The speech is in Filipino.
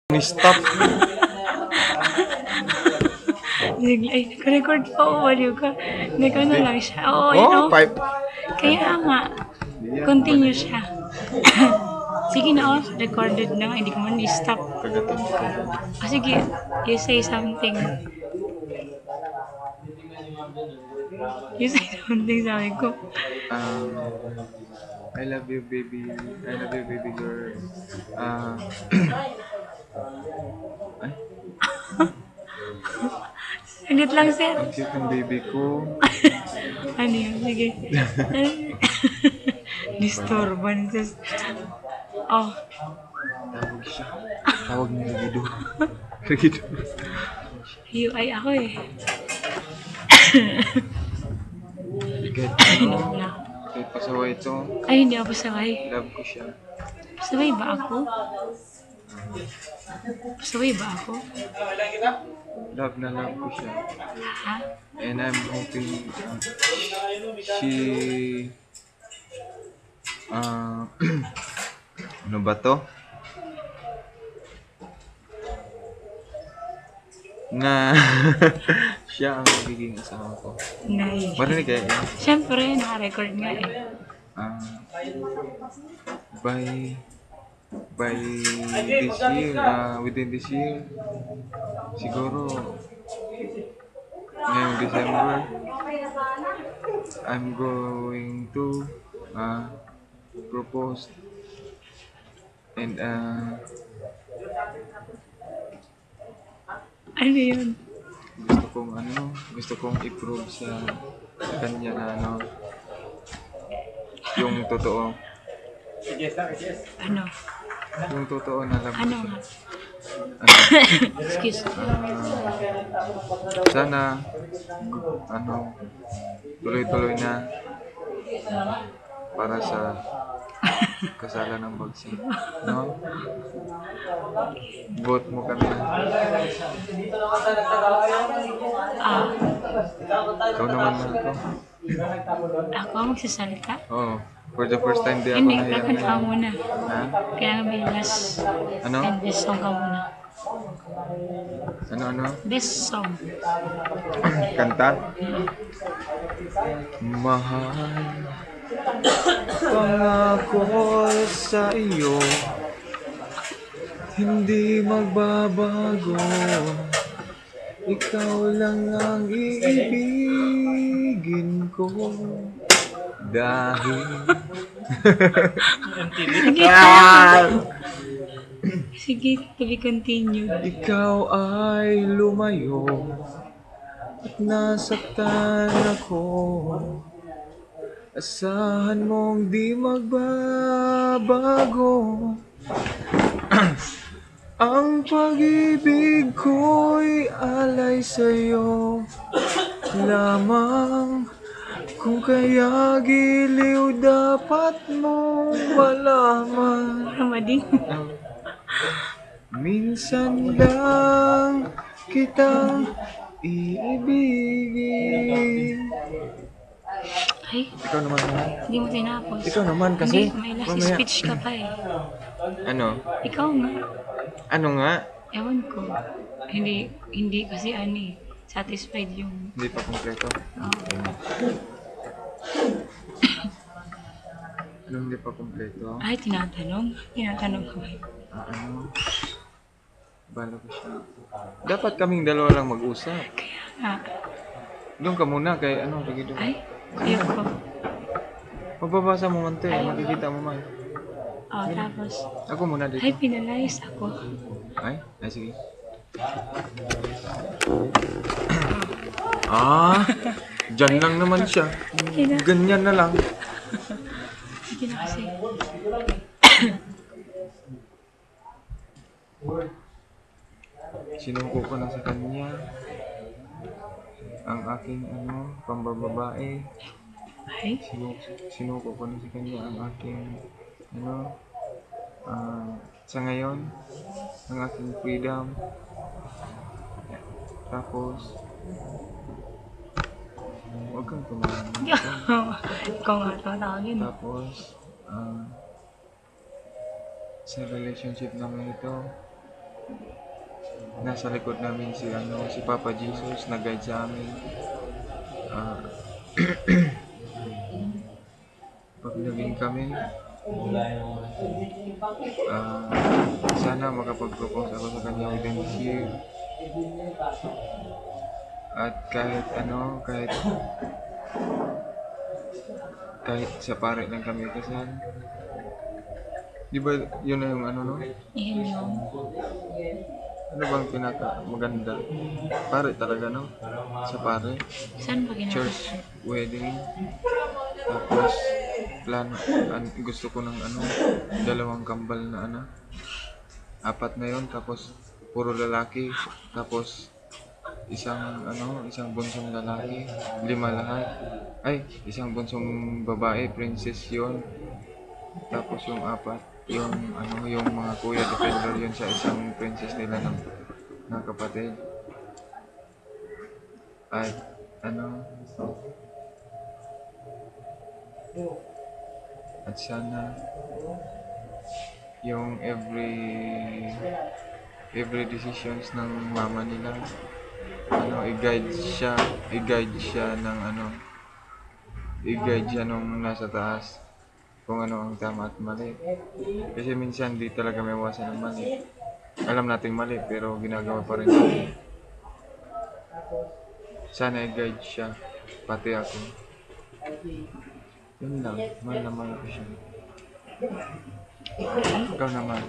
Ni-stop. Ay, nag-record pa ako, baliw ka. Nag-ano lang siya. Oo, Oh, pipe. Kaya nga, continue siya. Sige na, recorded na. Hindi ko man i-stop. Kagatin ko. Sige, you say something. You say something, sabi ko. I love you, baby. I love you, baby girl. Ay, Saglit lang, sir. ang cute ng baby ko. Ano yun? Sige. Disturban. Oh, Tawag siya. Tawag niya Rigido. Rigido. you ay ako eh. Kahit Inom na. kahit pasaway ito, Ay, hindi ako pasaway. love ko siya. Pasaway ba ako? Pasaway ba ako? Love na love ko siya. Ha? And I'm hoping she ano ba to? Na siya ang magiging asawa ko. Nay. Marinig kayo yan? Siyempre, naka-record nga eh. By this year, within this year, siguro ngayong December, I'm going to propose and Ano yun? gusto kong i-prove sa kanya na yung totoo. Ano? Yung totoo na love ko Ano siya. nga? Excuse me. Sana tuloy-tuloy na para sa kasalan ng bagsi. No? Vote mo kami. Ikaw naman ako. Ako ang magsasalita? Oh, for the first time di ako Hindi, nahiya. lakad ka muna. Ha? Kaya may last Ano? and best song ka muna. Ano? Best song. Kanta? Mahal, pangako sa iyo, hindi magbabago. Ikaw lang ang iibigin ko. Dahil Sige, sige, to be continued. ikaw ay lumayo at nasaktan ako. Asahan mong di magbabago. Ang pag-ibig ko'y alay sa'yo lamang. Kung kaya giliw dapat mo malaman. Ramading. Minsan lang kitang iibigin. Ay, Ikaw naman ha? hindi mo tinapos. Ikaw naman kasi. Hindi, may last Mamaya. speech ka pa eh. Ano? Ikaw nga. Ano nga? Ewan ko. Hindi kasi satisfied yung... Hindi pa kompleto. Ano hindi pa kompleto? Ay, tinatanong. Tinatanong ko ba? Ano? Bala ko siya. Dapat kaming dalawa lang mag-usap. Kaya nga. Doon ka muna kay Rigido. Ay, ayoko. Mababasa mo man to eh. Makikita mo man. Oh, tapos. Ako muna dito. Ay, pinalayas ako. Ay, sige. Diyan lang naman siya. Sige na. Ganyan na lang. Sige na kasi. Sinuko ko na sa kanya ang aking pambababae. Ay, Sinuko ko na sa kanya ang aking sa ngayon ang aking freedom. Tapos huwag kang tumahan. ikaw nga tawagin. Tapos sa relationship namin ito, nasa likod namin si Papa Jesus, nag-guide sa amin. Ah, pag naging kami, ah, sana makapag-propose ako sa kanya within this year. At kahit sa pare lang kami kasal. Di ba yun na yung ano no? Iyon yung Ano bang pinaka maganda? Pare talaga no? Sa pare. saan ba Church ginagawa? wedding. Tapos gusto ko ng dalawang kambal na apat na yon, tapos puro lalaki, tapos isang bunsong lalaki, 5 lahat. Ay, isang bunsong babae, princess yon. Tapos yung apat, yung mga kuya defender yun sa isang princess nila ng kapatid. At ano, at sana yung every decisions ng mama nila, i-guide siya nung nasa taas kung ano ang tama at mali. Kasi minsan di talaga may iwasan ng mali. Alam natin mali pero ginagawa pa rin natin. Sana i-guide siya, pati ako. Yun lang, mahal na mahal ko siya. Ikaw naman.